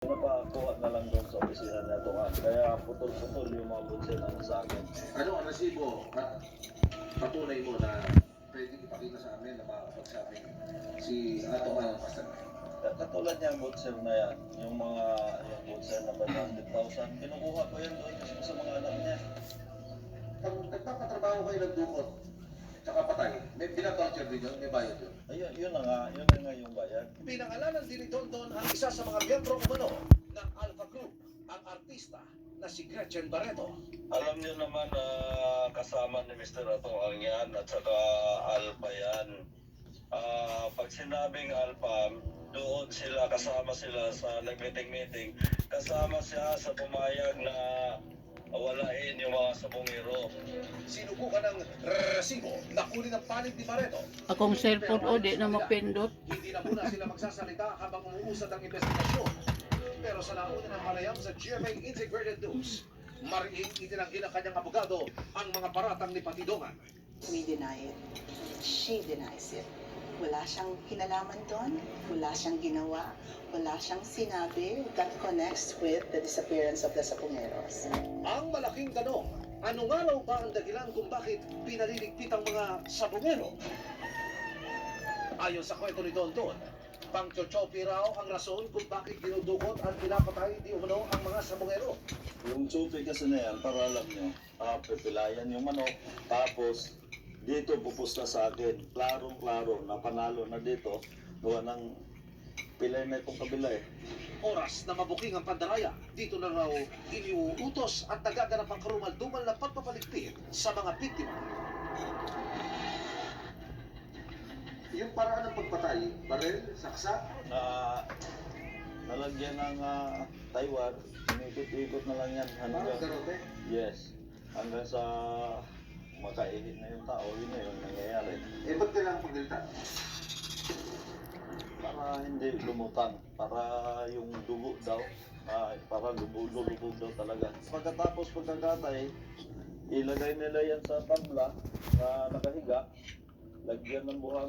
Napakuha na lang doon sa opisina na ito. Kaya putol-putol yung mga butse na sa akin. Ano ang resibo at patunay mo na pwede ipakita sa amin na makakapagsabi si Atong Alampasan? Katulad niya butse na yan, yung butse na 500,000, kinukuha ko yan doon mismo sa mga anak niya. Pag nagpapatrabaho kayo ng dukot, tsaka patay, may binatorture din yun, may bayad yun. Ayun, yun na nga yung bayan. Pinangalanan din ni Dondon ang isa sa mga miyembro umano ng Alpha Group, ang artista na si Gretchen Barreto. Alam niyo naman na kasama ni Mr. Atoang yan at saka Alpha yan. Pag sinabing Alpha, doon sila, kasama sila sa nag-meeting-meeting. Kasama siya sa pumayag na walain yung mga sabongero. Sinubukan ng resibo na kunin ang panig ni Barreto. Akong cellphone o di na mapindot. Hindi na muna sila magsasalita habang umuusad ang investigasyon. Pero sa nauna ng malayam sa GMA Integrated News, mariing itinanggi ng kanyang abogado ang mga paratang ni Patidongan. We deny it. She denies it. Wala siyang kinalaman doon, wala siyang ginawa, wala siyang sinabi that connects with the disappearance of the Sapungeros. Ang malaking tanong, ano nga raw ba ang dahilan kung bakit pinaliligpit ang mga sabongero? Ayon sa kwento ni Dondon, pang-chochopi raw ang rason kung bakit dinudukot at pinapatay di umano ang mga sabongero. Yung chupi kasi na yan, para alam nyo, pipilayan yung manok, tapos dito pupusta sa akin. Klarong-klaro na panalo na dito, gawa ng pilay na itong kabila eh. Oras na mabuking ang pandaraya, dito na raw iniuutos at nagaganap ang karumal-dumal na pagpapaligpit sa mga biktima. Yung paraan ng pagpatay, barel, saksa, Nalagyan ng Taiwan, inikot-ikot na lang yan parang hanggang, garote. yes, hanggang sa makainit na yung tao, yun na yung nangyayari. Eh, ba't kailangan pagdalitan? Para hindi lumutang, para yung dugo daw, para lubog daw talaga. Pagkatapos pagkakatay, ilagay nila yan sa tabla na nakahiga, lagyan ng buhangin.